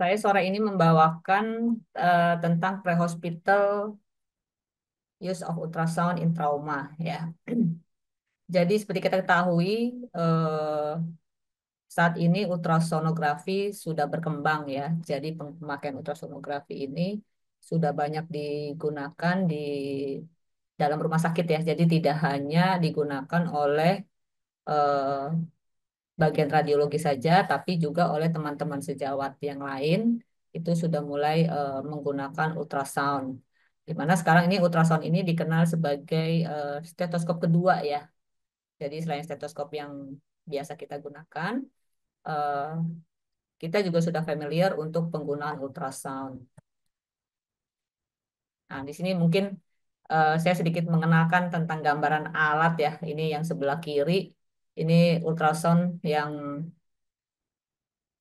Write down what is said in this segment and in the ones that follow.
Saya sore ini membawakan tentang pre-hospital use of ultrasound in trauma ya. Jadi seperti kita ketahui saat ini ultrasonografi sudah berkembang ya. Jadi pemakaian ultrasonografi ini sudah banyak digunakan di dalam rumah sakit ya. Jadi tidak hanya digunakan oleh eh, bagian radiologi saja, tapi juga oleh teman-teman sejawat yang lain itu sudah mulai menggunakan ultrasound. Di mana sekarang ini ultrasound ini dikenal sebagai stetoskop kedua ya. Jadi selain stetoskop yang biasa kita gunakan, eh, kita juga sudah familiar untuk penggunaan ultrasound. Nah, di sini mungkin saya sedikit mengenalkan tentang gambaran alat ya. Ini yang sebelah kiri, ini ultrasound yang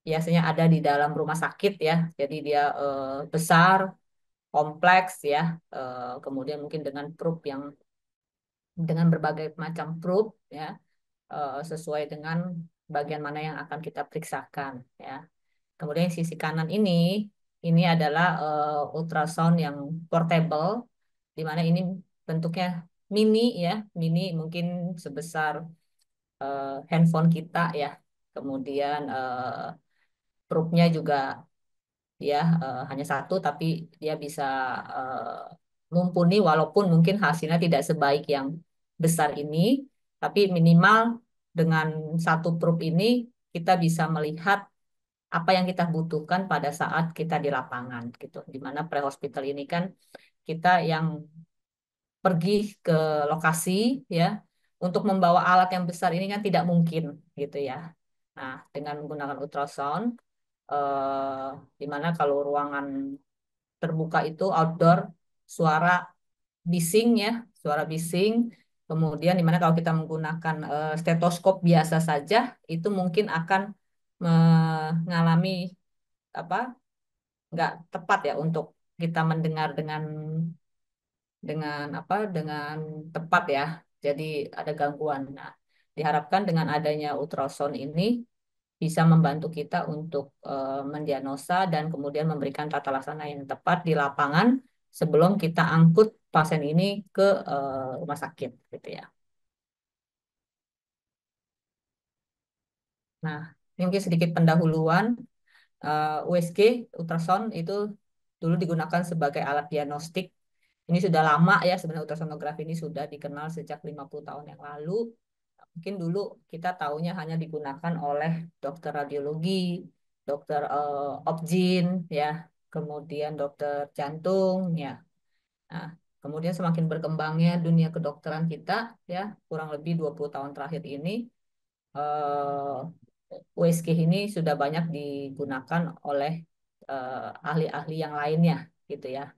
biasanya ada di dalam rumah sakit ya. Jadi dia besar, kompleks ya. Kemudian mungkin dengan probe yang dengan berbagai macam probe ya, sesuai dengan bagian mana yang akan kita periksakan ya. Kemudian sisi kanan ini adalah ultrasound yang portable, di mana ini bentuknya mini ya, mini mungkin sebesar handphone kita ya. Kemudian probe-nya juga dia hanya satu tapi dia bisa mumpuni walaupun mungkin hasilnya tidak sebaik yang besar ini, tapi minimal dengan satu probe ini kita bisa melihat apa yang kita butuhkan pada saat kita di lapangan gitu. Di mana pre-hospital ini kan kita yang pergi ke lokasi ya, untuk membawa alat yang besar ini kan tidak mungkin gitu ya. Nah, dengan menggunakan ultrasound eh, di mana kalau ruangan terbuka itu outdoor, suara bising ya, suara bising. Kemudian dimana kalau kita menggunakan stetoskop biasa saja, itu mungkin akan mengalami apa nggak tepat ya untuk kita mendengar dengan apa dengan tepat ya. Jadi ada gangguan. Nah, diharapkan dengan adanya ultrasound ini bisa membantu kita untuk mendiagnosa dan kemudian memberikan tata laksana yang tepat di lapangan sebelum kita angkut pasien ini ke rumah sakit gitu ya. Nah, ini mungkin sedikit pendahuluan. USG ultrasound itu dulu digunakan sebagai alat diagnostik. Ini sudah lama ya, sebenarnya ultrasonografi ini sudah dikenal sejak 50 tahun yang lalu. Mungkin dulu kita tahunya hanya digunakan oleh dokter radiologi, dokter obgyn ya, kemudian dokter jantung ya. Nah, kemudian semakin berkembangnya dunia kedokteran kita ya, kurang lebih 20 tahun terakhir ini USG ini sudah banyak digunakan oleh ahli-ahli yang lainnya gitu ya.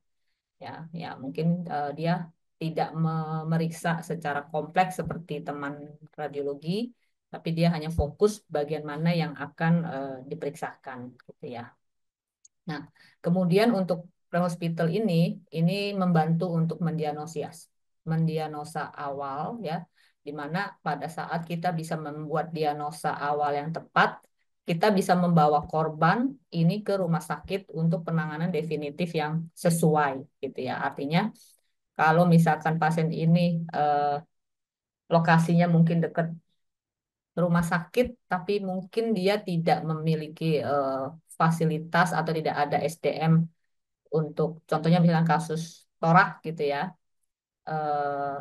Ya, ya mungkin dia tidak memeriksa secara kompleks seperti teman radiologi, tapi dia hanya fokus bagian mana yang akan diperiksakan gitu ya. Nah, kemudian untuk prehospital ini membantu untuk mendiagnosa awal ya, di mana pada saat kita bisa membuat diagnosa awal yang tepat, kita bisa membawa korban ini ke rumah sakit untuk penanganan definitif yang sesuai gitu ya. Artinya kalau misalkan pasien ini eh, lokasinya mungkin dekat rumah sakit, tapi mungkin dia tidak memiliki fasilitas atau tidak ada SDM untuk contohnya misalnya kasus torak gitu ya, eh,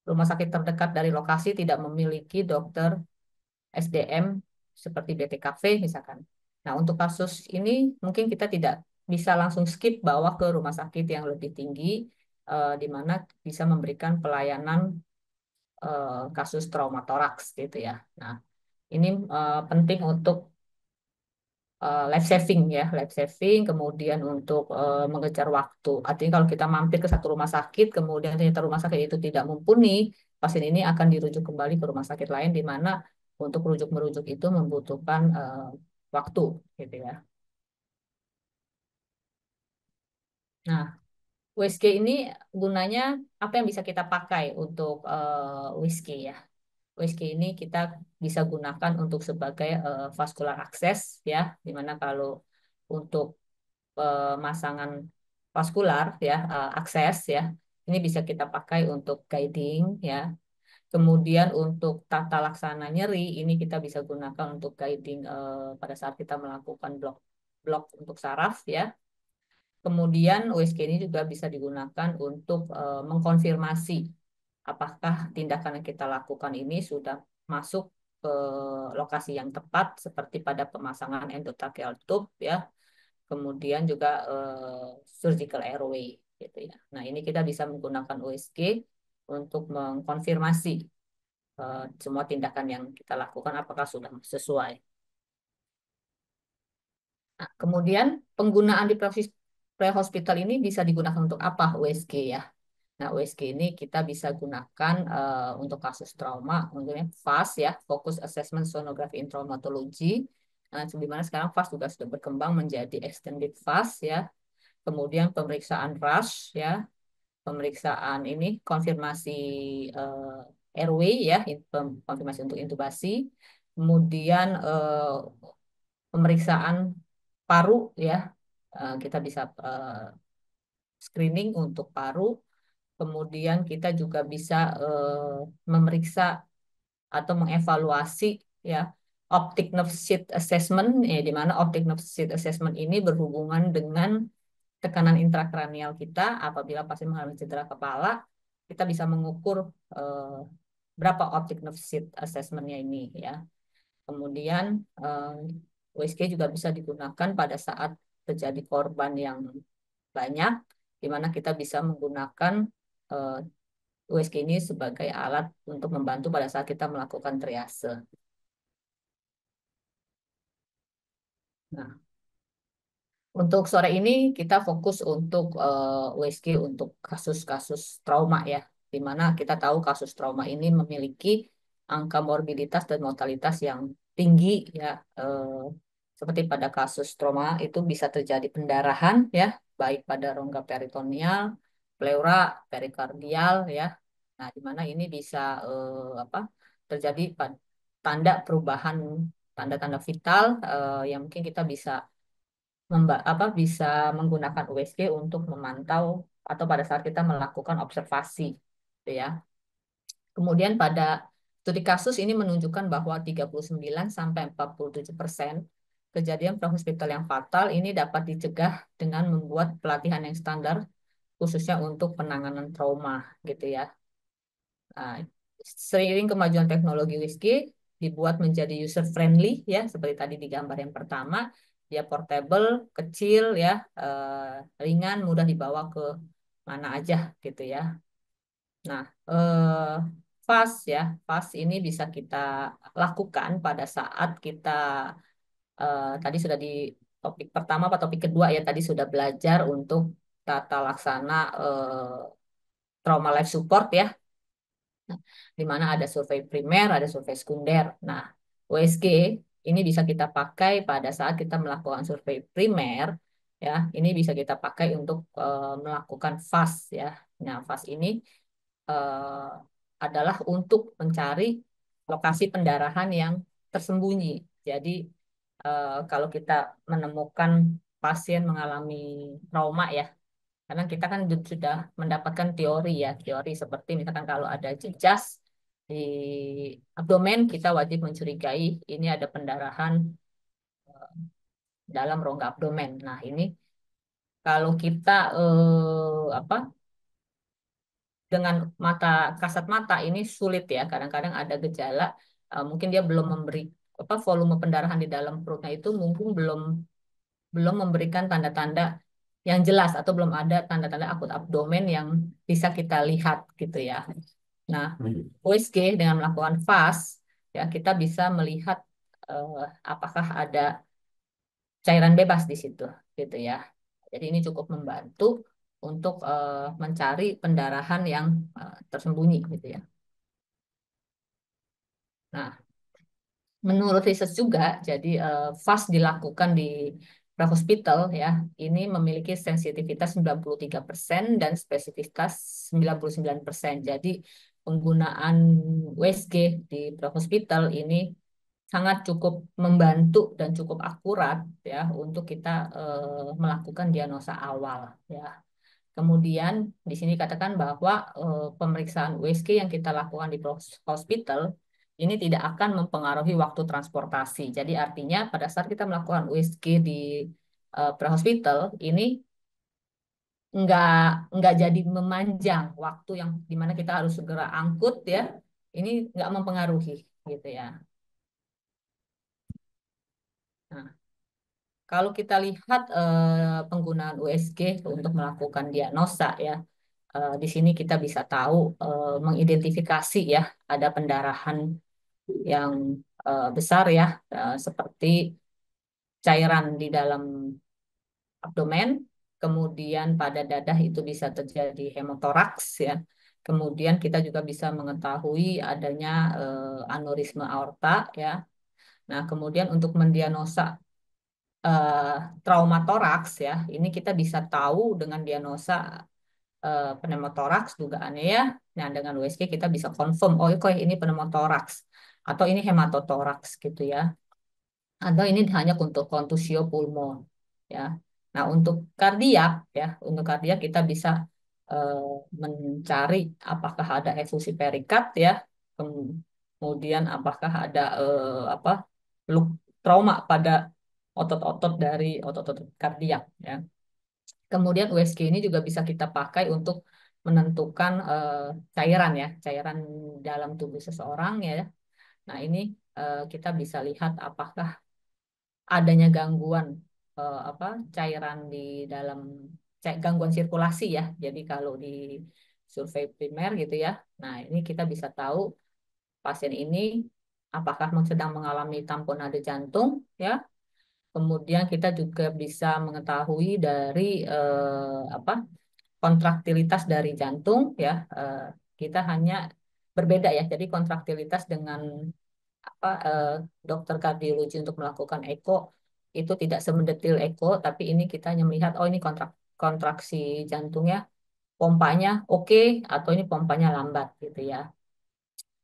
rumah sakit terdekat dari lokasi tidak memiliki dokter SDM seperti BPKV misalkan. Nah, untuk kasus ini mungkin kita tidak bisa langsung skip bawa ke rumah sakit yang lebih tinggi, di mana bisa memberikan pelayanan kasus trauma toraks gitu ya. Nah, ini penting untuk life saving ya, life saving, kemudian untuk mengejar waktu. Artinya kalau kita mampir ke satu rumah sakit, kemudian ternyata rumah sakit itu tidak mumpuni, pasien ini akan dirujuk kembali ke rumah sakit lain di mana untuk rujuk-merujuk itu membutuhkan waktu, gitu ya. Nah, USG ini gunanya apa yang bisa kita pakai untuk USG ya? USG ini kita bisa gunakan untuk sebagai vascular access ya, dimana kalau untuk pemasangan vaskular ya, akses ya. Ini bisa kita pakai untuk guiding ya. Kemudian untuk tata laksana nyeri ini kita bisa gunakan untuk guiding pada saat kita melakukan blok blok untuk saraf ya. Kemudian USG ini juga bisa digunakan untuk mengkonfirmasi apakah tindakan yang kita lakukan ini sudah masuk ke lokasi yang tepat seperti pada pemasangan endotracheal tube ya, kemudian juga surgical airway gitu ya. Nah, ini kita bisa menggunakan USG untuk mengkonfirmasi semua tindakan yang kita lakukan apakah sudah sesuai. Nah, kemudian penggunaan di pre-hospital ini bisa digunakan untuk apa USG ya? Nah, USG ini kita bisa gunakan untuk kasus trauma, mungkin FAST ya, Focus Assessment Sonography in Traumatology. Nah, di mana sekarang FAST juga sudah berkembang menjadi Extended FAST ya. Kemudian pemeriksaan RUSH ya, pemeriksaan ini konfirmasi airway ya, konfirmasi untuk intubasi. Kemudian pemeriksaan paru ya, kita bisa screening untuk paru. Kemudian kita juga bisa memeriksa atau mengevaluasi ya optic nerve sheath assessment ya, di mana optic nerve sheath assessment ini berhubungan dengan tekanan intrakranial kita apabila pasien mengalami cedera kepala, kita bisa mengukur eh, berapa optic nerve sheath assessment-nya ini ya. Kemudian USG juga bisa digunakan pada saat terjadi korban yang banyak, di mana kita bisa menggunakan eh, USG ini sebagai alat untuk membantu pada saat kita melakukan triase. Nah, untuk sore ini kita fokus untuk USG untuk kasus-kasus trauma ya, di mana kita tahu kasus trauma ini memiliki angka morbiditas dan mortalitas yang tinggi ya. Seperti pada kasus trauma itu bisa terjadi pendarahan ya, baik pada rongga peritoneal, pleura, perikardial ya. Nah, di mana ini bisa apa terjadi tanda perubahan tanda-tanda vital yang mungkin kita bisa bisa menggunakan USG untuk memantau atau pada saat kita melakukan observasi, gitu ya. Kemudian pada studi kasus ini menunjukkan bahwa 39 sampai 47% kejadian prahospital yang fatal ini dapat dicegah dengan membuat pelatihan yang standar khususnya untuk penanganan trauma, gitu ya. Nah, seiring kemajuan teknologi USG dibuat menjadi user friendly ya, seperti tadi di gambar yang pertama, dia portable, kecil ya, ringan, mudah dibawa ke mana aja gitu ya. Nah, fast ya, fast ini bisa kita lakukan pada saat kita tadi sudah di topik pertama atau topik kedua ya, tadi sudah belajar untuk tata laksana trauma life support ya. Nah, di mana ada survei primer, ada survei sekunder. Nah, USG ini bisa kita pakai pada saat kita melakukan survei primer, ya. Ini bisa kita pakai untuk melakukan FAST, ya. Nah, FAST ini eh, adalah untuk mencari lokasi pendarahan yang tersembunyi. Jadi, kalau kita menemukan pasien mengalami trauma, ya, karena kita kan sudah mendapatkan teori ya, teori seperti misalkan kalau ada jejas di abdomen, kita wajib mencurigai ini ada pendarahan dalam rongga abdomen. Nah, ini kalau kita apa dengan mata kasat mata ini sulit ya. Kadang-kadang ada gejala, mungkin dia belum memberi apa volume pendarahan di dalam perutnya itu mungkin belum belum memberikan tanda-tanda yang jelas atau belum ada tanda-tanda akut abdomen yang bisa kita lihat gitu ya. Nah, USG dengan melakukan FAST ya kita bisa melihat eh, apakah ada cairan bebas di situ gitu ya. Jadi ini cukup membantu untuk mencari pendarahan yang tersembunyi gitu ya. Nah, menurut riset juga, jadi FAST dilakukan di prahospital ya, ini memiliki sensitivitas 93% dan spesifitas 99%. Jadi penggunaan USG di prahospital ini sangat cukup membantu dan cukup akurat ya untuk kita melakukan diagnosa awal ya. Kemudian di sini katakan bahwa pemeriksaan USG yang kita lakukan di hospital ini tidak akan mempengaruhi waktu transportasi. Jadi artinya pada saat kita melakukan USG di pre-hospital ini nggak nggak jadi memanjang waktu yang dimana kita harus segera angkut ya. Ini nggak mempengaruhi gitu ya. Nah, kalau kita lihat penggunaan USG untuk melakukan diagnosa ya, di sini kita bisa tahu mengidentifikasi ya ada pendarahan yang besar ya, seperti cairan di dalam abdomen, kemudian pada dadah itu bisa terjadi hemotoraks ya. Kemudian kita juga bisa mengetahui adanya aneurisme aorta ya. Nah, kemudian untuk mendiagnosa eh, trauma toraks ya, ini kita bisa tahu dengan diagnosa pneumotoraks dugaannya ya. Nah, dengan USG kita bisa confirm, oh kok ini pneumotoraks atau ini hematotoraks gitu ya. Atau ini hanya untuk contusio pulmon ya. Nah, untuk kardiak ya, untuk kardiak kita bisa eh, mencari apakah ada efusi perikard ya. Kemudian apakah ada apa trauma pada otot-otot dari otot-otot kardiak ya. Kemudian USG ini juga bisa kita pakai untuk menentukan cairan ya, cairan dalam tubuh seseorang ya. Nah, ini kita bisa lihat apakah adanya gangguan apa cairan di dalam gangguan sirkulasi ya. Jadi kalau di survei primer gitu ya. Nah, ini kita bisa tahu pasien ini apakah sedang mengalami tamponade jantung ya. Kemudian kita juga bisa mengetahui dari apa kontraktilitas dari jantung ya. Kita hanya berbeda ya. Jadi kontraktilitas dengan apa dokter kardiologi untuk melakukan eko itu tidak semendetil eko, tapi ini kita hanya melihat oh ini kontraksi jantungnya, pompanya oke atau ini pompanya lambat gitu ya.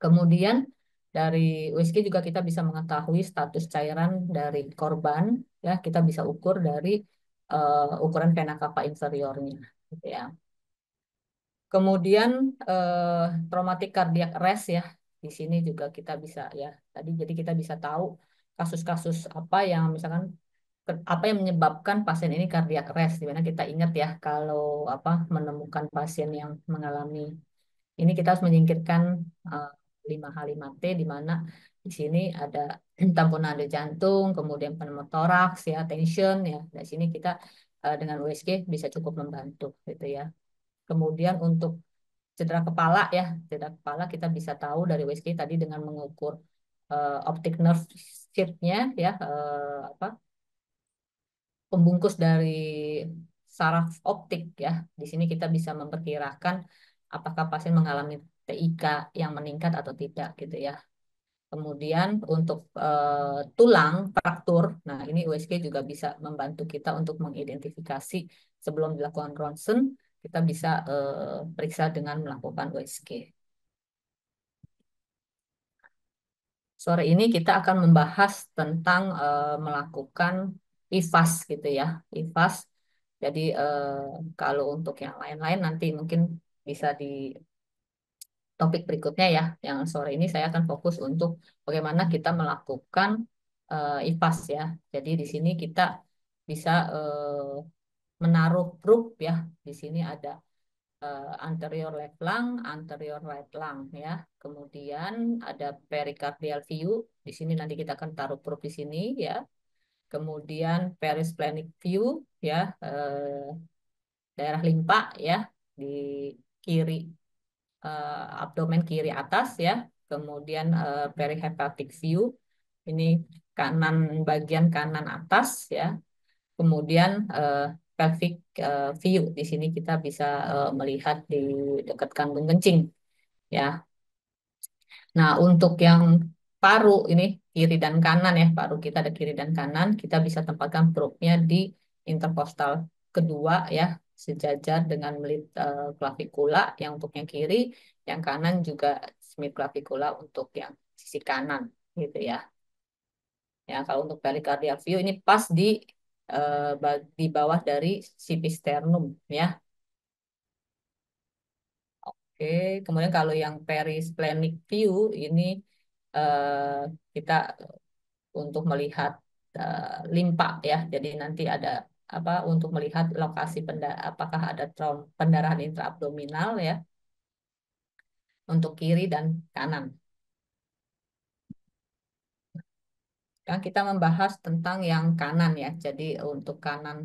Kemudian dari USG juga kita bisa mengetahui status cairan dari korban ya, kita bisa ukur dari ukuran vena cava inferiornya gitu ya. Kemudian traumatic cardiac arrest ya. Di sini juga kita bisa ya. Tadi jadi kita bisa tahu kasus-kasus apa yang misalkan apa yang menyebabkan pasien ini cardiac arrest. Di mana kita ingat ya kalau apa menemukan pasien yang mengalami ini kita harus menyingkirkan eh, 5H5T di mana di sini ada tamponade jantung, kemudian pneumotoraks ya, tension ya. Di sini kita dengan USG bisa cukup membantu gitu ya. Kemudian untuk cedera kepala ya, cedera kepala kita bisa tahu dari USG tadi dengan mengukur optic nerve sheath-nya ya, apa pembungkus dari saraf optik ya. Di sini kita bisa memperkirakan apakah pasien mengalami TIK yang meningkat atau tidak gitu ya. Kemudian untuk tulang fraktur, nah ini USG juga bisa membantu kita untuk mengidentifikasi sebelum dilakukan ronsen, kita bisa periksa dengan melakukan USG. Sore ini kita akan membahas tentang melakukan IFAS gitu ya. IFAS. Jadi kalau untuk yang lain-lain nanti mungkin bisa di topik berikutnya ya. Yang sore ini saya akan fokus untuk bagaimana kita melakukan IFAS ya. Jadi di sini kita bisa menaruh grup ya. Di sini ada anterior left lung, anterior right lung ya. Kemudian ada pericardial view. Di sini nanti kita akan taruh probe di sini ya. Kemudian perisplenic view ya, daerah limpa ya di kiri abdomen kiri atas ya. Kemudian perihepatic view ini kanan bagian kanan atas ya. Kemudian pelvic view di sini kita bisa melihat di dekat kandung kencing ya. Nah, untuk yang paru ini kiri dan kanan ya, paru kita ada kiri dan kanan, kita bisa tempatkan probe-nya di interkostal kedua ya, sejajar dengan melihat klavikula yang untuk yang kiri, yang kanan juga semit klavikula untuk yang sisi kanan gitu ya. Ya, kalau untuk pericardial view ini pas di bawah dari cipisternum ya. Oke, kemudian kalau yang perisplenic view ini eh, kita untuk melihat limpa ya. Jadi nanti ada apa untuk melihat lokasi apakah ada pendarahan intraabdominal ya untuk kiri dan kanan. Kan kita membahas tentang yang kanan ya. Jadi untuk kanan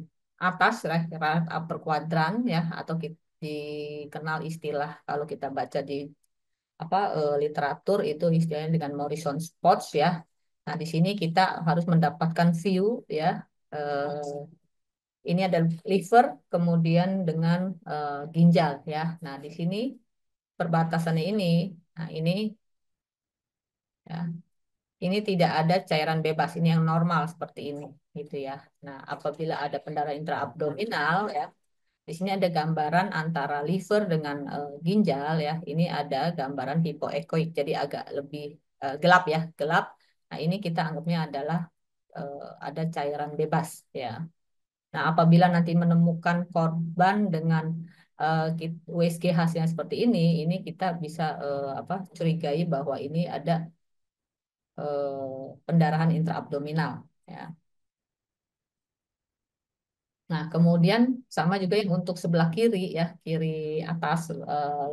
atas right upper quadrant ya atau dikenal istilah kalau kita baca di literatur itu istilahnya dengan Morrison spots ya. Nah, di sini kita harus mendapatkan view ya. Eh, ini ada liver kemudian dengan ginjal ya. Nah, di sini perbatasannya ini, nah ini ya, ini tidak ada cairan bebas. Ini yang normal seperti ini gitu ya. Nah, apabila ada pendarahan intraabdominal ya, di sini ada gambaran antara liver dengan ginjal ya. Ini ada gambaran hipoekoik, jadi agak lebih gelap ya, gelap. Nah, ini kita anggapnya adalah ada cairan bebas ya. Nah, apabila nanti menemukan korban dengan USG hasilnya seperti ini kita bisa curigai bahwa ini ada pendarahan intraabdominal ya. Nah, kemudian sama juga yang untuk sebelah kiri ya, kiri atas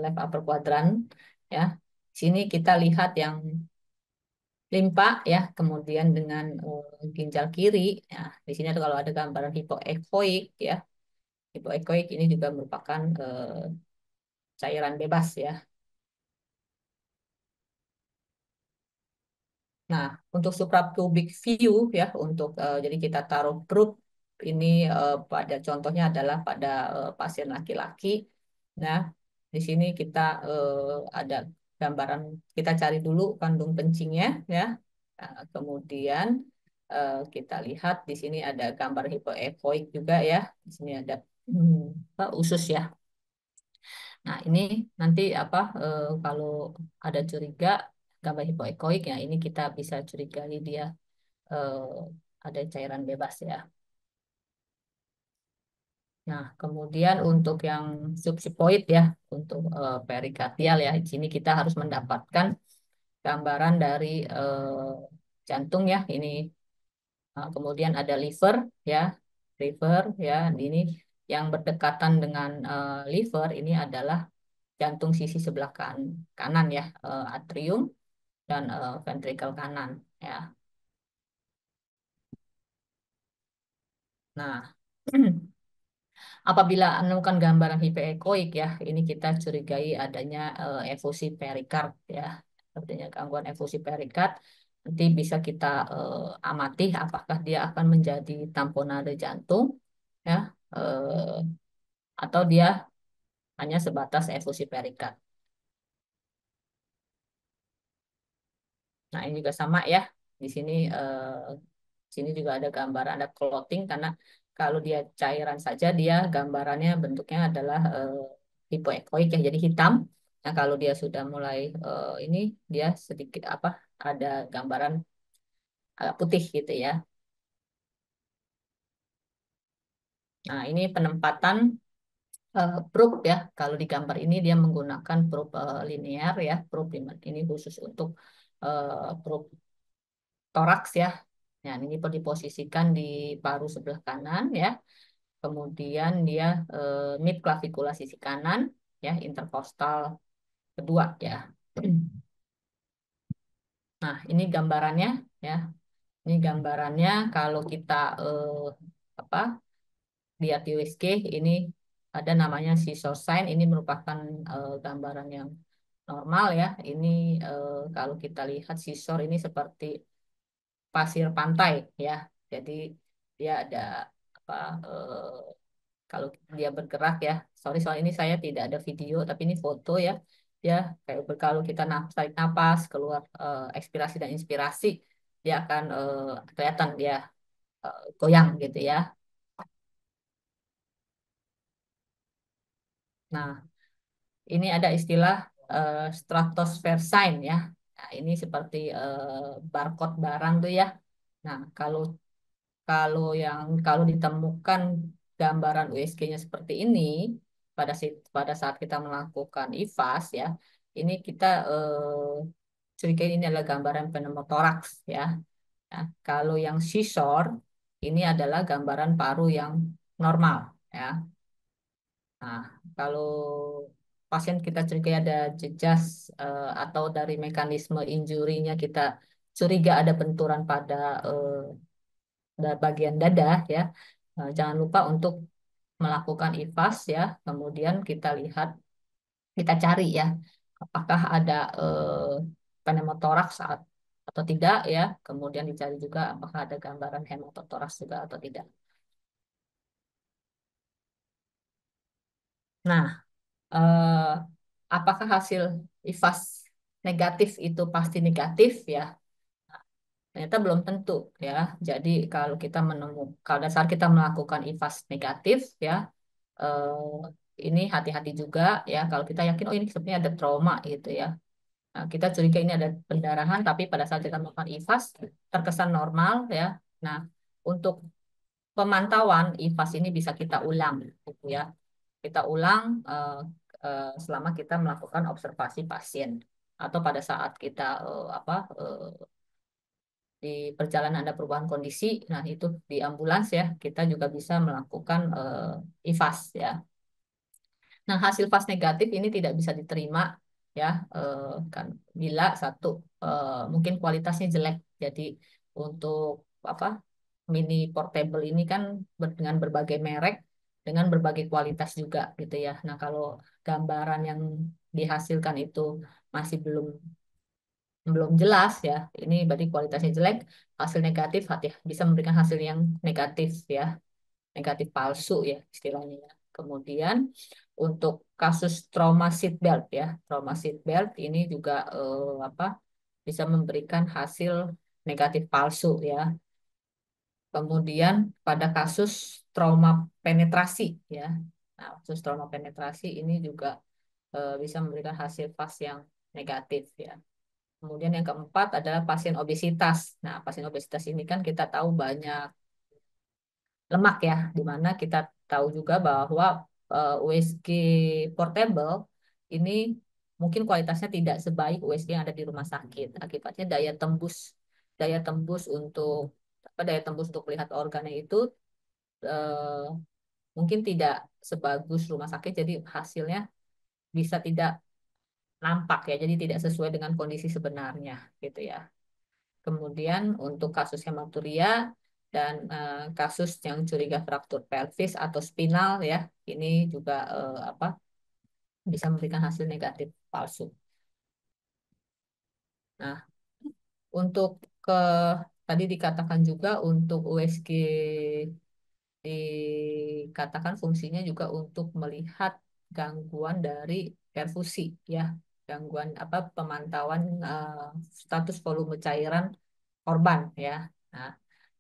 left upper quadrant ya. Sini kita lihat yang limpa ya, kemudian dengan ginjal kiri ya. Di sini ada kalau ada gambaran hipoekoik ya. Hipoekoik ini juga merupakan cairan bebas ya. Nah, untuk suprapubic view ya, jadi kita taruh probe ini pada contohnya adalah pada pasien laki-laki. Nah, di sini kita ada gambaran, kita cari dulu kandung kencingnya ya. Nah, kemudian kita lihat di sini ada gambar hipoekoik juga ya. Di sini ada usus ya. Nah, ini nanti kalau ada curiga gambar hipoekoik ya, ini kita bisa curigai dia eh, ada cairan bebas ya. Nah, kemudian untuk yang subsipoid ya, untuk perikardial ya, di sini kita harus mendapatkan gambaran dari jantung ya. Ini kemudian ada liver ya, liver ya. Ini yang berdekatan dengan liver ini adalah jantung sisi sebelah kanan ya, atrium dan ventrikel kanan ya. Nah, apabila menemukan gambaran hiperekoik ya, ini kita curigai adanya efusi perikard ya, artinya gangguan efusi perikard. Nanti bisa kita amati apakah dia akan menjadi tamponade jantung ya, eh, atau dia hanya sebatas efusi perikard. Nah, ini juga sama ya. Di sini juga ada gambaran, ada clotting karena kalau dia cairan saja dia gambarannya bentuknya adalah hipoekoik ya, jadi hitam. Nah, kalau dia sudah mulai ini dia sedikit ada gambaran agak putih gitu ya. Nah, ini penempatan probe ya. Kalau di gambar ini dia menggunakan probe linear ya. Probe ini khusus untuk probe toraks ya. Nah, ini diposisikan di paru sebelah kanan ya. Kemudian dia mid clavicular sisi kanan ya, interkostal kedua ya. Nah, ini gambarannya ya. Ini gambarannya kalau kita apa lihat di USG ini ada namanya scissor sign. Ini merupakan gambaran yang normal ya. Ini kalau kita lihat scissor ini seperti pasir pantai ya. Jadi dia ada apa kalau dia bergerak ya. Sorry soal ini saya tidak ada video tapi ini foto ya. Ya kayak kalau kita tarik napas keluar ekspirasi dan inspirasi dia akan kelihatan dia goyang gitu ya. Nah, ini ada istilah stratosphere sign ya. Nah, ini seperti barcode barang tuh ya. Nah, kalau kalau ditemukan gambaran USG-nya seperti ini pada saat kita melakukan IVAS ya, ini kita curiga ini adalah gambaran pneumotoraks ya. Nah, kalau yang seashore ini adalah gambaran paru yang normal ya. Nah, kalau pasien kita curiga ada jejas atau dari mekanisme injurinya kita curiga ada benturan pada bagian dada ya. Jangan lupa untuk melakukan IVAS ya. Kemudian kita lihat, kita cari ya, apakah ada pneumotoraks atau tidak ya. Kemudian dicari juga apakah ada gambaran hematotoraks juga atau tidak. Nah, eh, apakah hasil IVAS negatif itu pasti negatif ya? Ternyata belum tentu ya. Jadi kalau dasar kita melakukan IVAS negatif ya, ini hati-hati juga ya. Kalau kita yakin oh ini sebenarnya ada trauma gitu ya. Nah, kita curiga ini ada pendarahan, tapi pada saat kita melakukan IVAS terkesan normal ya. Nah, untuk pemantauan IVAS ini bisa kita ulang gitu ya. Kita ulang selama kita melakukan observasi pasien atau pada saat kita di perjalanan ada perubahan kondisi, nah itu di ambulans ya kita juga bisa melakukan IVAS ya. Nah hasil VAS negatif ini tidak bisa diterima ya kan bila satu mungkin kualitasnya jelek. Jadi untuk apa mini portable ini kan dengan berbagai merek dengan berbagai kualitas juga gitu ya. Nah kalau gambaran yang dihasilkan itu masih belum belum jelas ya, ini berarti kualitasnya jelek, hasil negatif hati bisa memberikan hasil yang negatif ya, negatif palsu ya istilahnya ya. Kemudian untuk kasus trauma seat belt ya, trauma seat belt ini juga bisa memberikan hasil negatif palsu ya. Kemudian pada kasus trauma penetrasi ya, nah, kasus trauma penetrasi ini juga bisa memberikan hasil VAS yang negatif ya. Kemudian yang keempat adalah pasien obesitas. Nah, pasien obesitas ini kan kita tahu banyak lemak ya, di mana kita tahu juga bahwa USG portable ini mungkin kualitasnya tidak sebaik USG yang ada di rumah sakit. Akibatnya daya tembus untuk daya tembus untuk melihat organnya itu eh, mungkin tidak sebagus rumah sakit. Jadi hasilnya bisa tidak nampak ya. Jadi tidak sesuai dengan kondisi sebenarnya gitu ya. Kemudian untuk kasus hematuria dan kasus yang curiga fraktur pelvis atau spinal ya, ini juga bisa memberikan hasil negatif palsu. Nah, untuk ke tadi dikatakan juga untuk USG dikatakan fungsinya juga untuk melihat gangguan dari perfusi ya, gangguan pemantauan status volume cairan korban ya. Nah,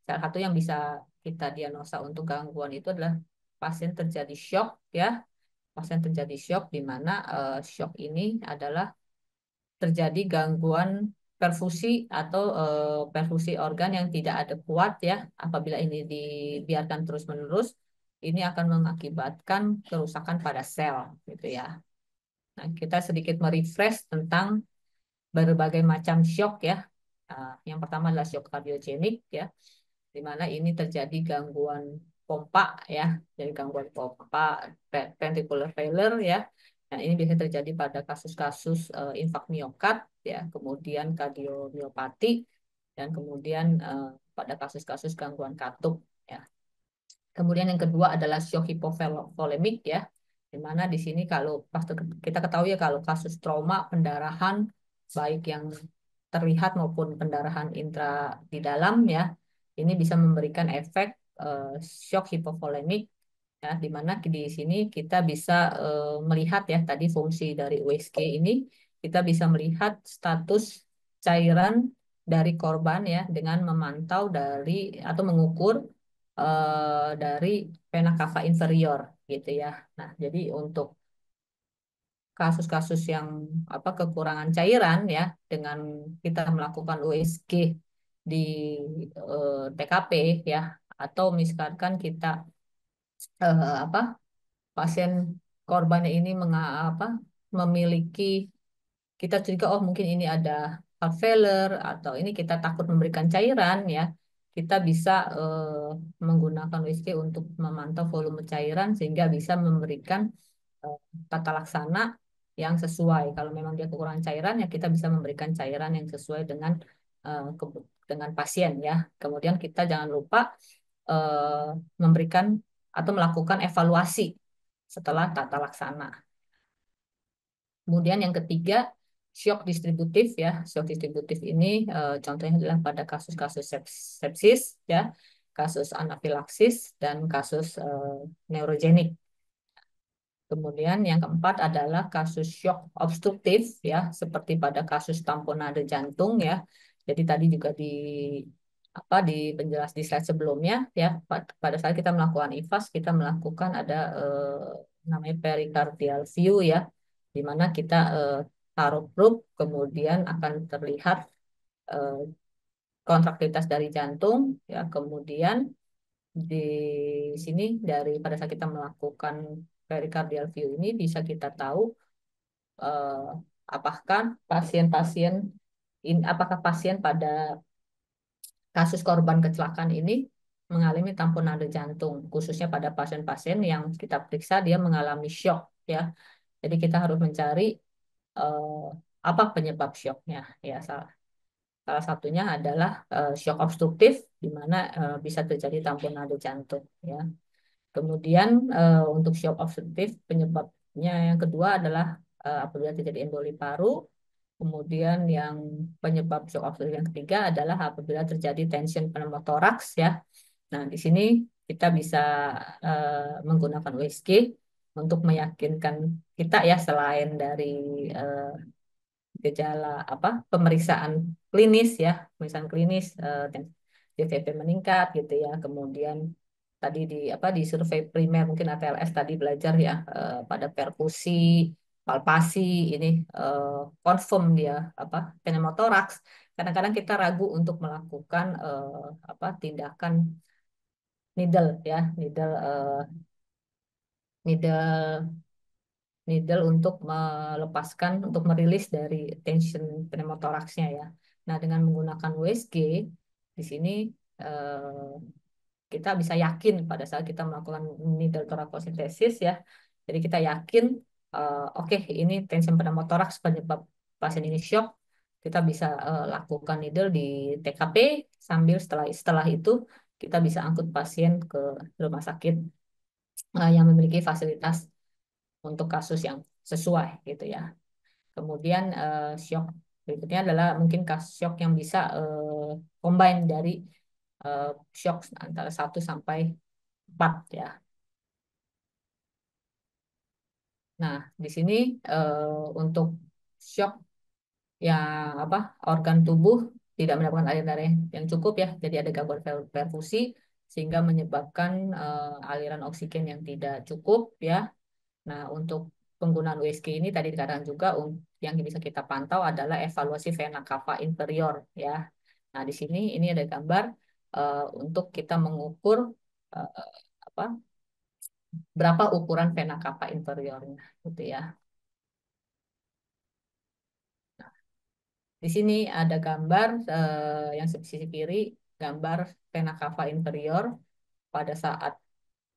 salah satu yang bisa kita diagnosa untuk gangguan itu adalah pasien terjadi shock ya. Pasien terjadi shock di mana shock ini adalah terjadi gangguan perfusi atau perfusi organ yang tidak ada kuat ya. Apabila ini dibiarkan terus-menerus, ini akan mengakibatkan kerusakan pada sel gitu ya. Nah, kita sedikit merefresh tentang berbagai macam shock ya. Yang pertama adalah shock kardiogenik ya, di mana ini terjadi gangguan pompa ya, jadi gangguan pompa ventricular failure ya. Nah, ini biasanya terjadi pada kasus-kasus infak miokard ya, kemudian kardiomiopati dan kemudian pada kasus-kasus gangguan katup ya. Kemudian yang kedua adalah shock hipovolemik ya, di mana di sini kalau kita ketahui ya kalau kasus trauma pendarahan baik yang terlihat maupun pendarahan intra di dalam ya, ini bisa memberikan efek shock hipovolemik ya, di mana di sini kita bisa melihat ya tadi fungsi dari USG ini kita bisa melihat status cairan dari korban ya dengan memantau dari atau mengukur dari vena cava inferior gitu ya. Nah, jadi untuk kasus-kasus yang kekurangan cairan ya dengan kita melakukan USG di TKP ya, atau misalkan kita apa pasien korbannya ini apa memiliki, kita curiga oh mungkin ini ada heart failure atau ini kita takut memberikan cairan ya, kita bisa menggunakan USG untuk memantau volume cairan sehingga bisa memberikan eh, tata laksana yang sesuai. Kalau memang dia kekurangan cairan ya kita bisa memberikan cairan yang sesuai dengan dengan pasien ya. Kemudian kita jangan lupa eh, memberikan atau melakukan evaluasi setelah tata laksana. Kemudian yang ketiga, shock distributif ya. Shock distributif ini contohnya adalah pada kasus-kasus sepsis ya, kasus anafilaksis dan kasus neurogenik. Kemudian yang keempat adalah kasus shock obstruktif ya, seperti pada kasus tamponade jantung ya. Jadi tadi juga di apa di penjelas di slide sebelumnya ya, pada saat kita melakukan IVAS kita melakukan ada namanya pericardial view ya, di mana kita taruh probe kemudian akan terlihat eh, kontraktilitas dari jantung ya, kemudian di sini dari pada saat kita melakukan pericardial view ini bisa kita tahu eh, apakah pasien-pasien apakah pasien pada kasus korban kecelakaan ini mengalami tamponade jantung, khususnya pada pasien-pasien yang kita periksa dia mengalami shock ya. Jadi kita harus mencari eh, apa penyebab shocknya ya. Salah satunya adalah shock obstruktif di mana bisa terjadi tamponade jantung ya. Kemudian untuk shock obstruktif penyebabnya yang kedua adalah apabila terjadi emboli paru. Kemudian yang penyebab shock obstruktif yang ketiga adalah apabila terjadi tension pneumotoraks ya. Nah, di sini kita bisa menggunakan USG untuk meyakinkan kita ya, selain dari eh, gejala apa pemeriksaan klinis ya, pemeriksaan klinis DVP meningkat gitu ya. Kemudian tadi di apa di survei primer mungkin ATLS tadi belajar ya, pada perkusi, palpasi ini eh, confirm dia apa pneumotoraks. Kadang-kadang kita ragu untuk melakukan apa tindakan needle ya, needle needle untuk melepaskan, untuk merilis dari tension pneumotoraksnya ya. Nah, dengan menggunakan USG di sini eh, kita bisa yakin pada saat kita melakukan needle thoracocentesis ya. Jadi kita yakin oke ini tension pneumotoraks penyebab pasien ini shock. Kita bisa lakukan needle di TKP sambil setelah setelah itu kita bisa angkut pasien ke rumah sakit yang memiliki fasilitas untuk kasus yang sesuai gitu ya. Kemudian shock berikutnya adalah mungkin kasus shock yang bisa combine dari eh, shock antara 1 sampai 4 ya. Nah, di sini untuk shock yang apa organ tubuh tidak mendapatkan aliran darah yang cukup ya, jadi ada gangguan perfusi sehingga menyebabkan aliran oksigen yang tidak cukup ya. Nah, untuk penggunaan USG ini tadi dikatakan juga yang bisa kita pantau adalah evaluasi vena cava inferior ya. Nah, di sini ini ada gambar untuk kita mengukur eh, apa berapa ukuran vena cava inferiornya gitu ya. Di sini ada gambar yang sisi kiri, gambar vena cava inferior pada saat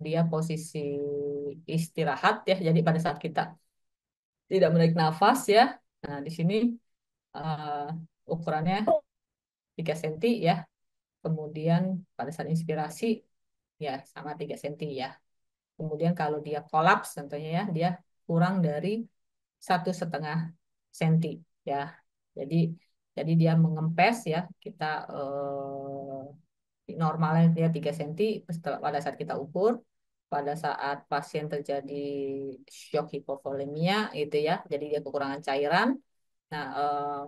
dia posisi istirahat ya. Jadi pada saat kita tidak menarik nafas ya. Nah, di sini eh, ukurannya 3 cm ya. Kemudian pada saat inspirasi ya sama 3 cm ya. Kemudian kalau dia kolaps contohnya ya, dia kurang dari 1,5 cm ya. Jadi jadi dia mengempes ya. Kita normalnya dia 3 cm pada saat kita ukur, pada saat pasien terjadi shock hipovolemia itu ya, jadi dia kekurangan cairan. Nah,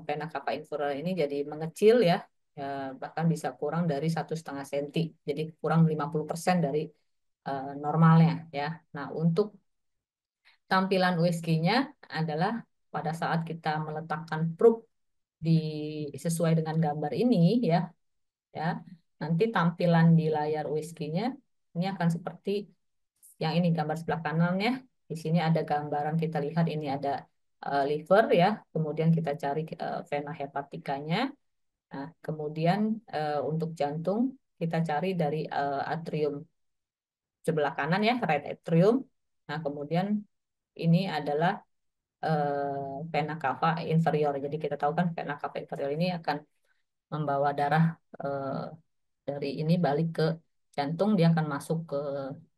vena cava inferior ini jadi mengecil ya, bahkan bisa kurang dari 1,5 cm, jadi kurang 50% dari normalnya ya. Nah, untuk tampilan USG-nya adalah pada saat kita meletakkan probe di sesuai dengan gambar ini ya, ya. Nanti tampilan di layar USG-nya ini akan seperti yang ini gambar sebelah kanan ya. Di sini ada gambaran kita lihat ini ada liver ya. Kemudian kita cari vena hepatikanya. Nah, kemudian untuk jantung kita cari dari atrium sebelah kanan ya, right atrium. Nah, kemudian ini adalah vena cava inferior. Jadi kita tahu kan vena cava inferior ini akan membawa darah eh, dari ini balik ke jantung, dia akan masuk ke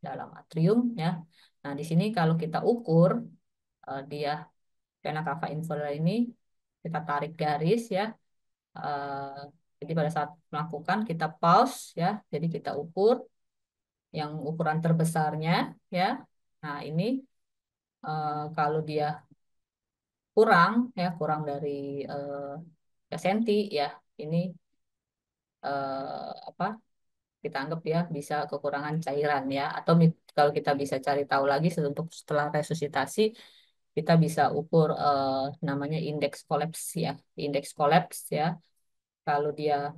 dalam atrium ya. Nah, di sini kalau kita ukur dia vena cava inferior ini, kita tarik garis ya. Eh, jadi pada saat melakukan kita pause ya. Jadi kita ukur yang ukuran terbesarnya ya. Nah, ini kalau dia kurang ya, kurang dari eh, 3 senti ya, ini apa, kita anggap dia bisa kekurangan cairan ya. Atau kalau kita bisa cari tahu lagi untuk setelah resusitasi, kita bisa ukur namanya indeks kolaps ya, indeks kolaps ya. Kalau dia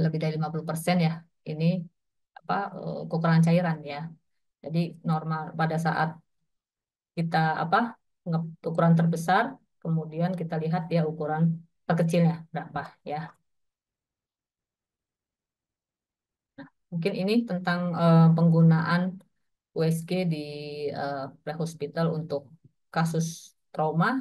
lebih dari 50% ya, ini apa, kekurangan cairan ya. Jadi normal pada saat kita apa, ukuran terbesar, kemudian kita lihat dia ukuran terkecilnya berapa ya. Mungkin ini tentang penggunaan USG di pre-hospital untuk kasus trauma.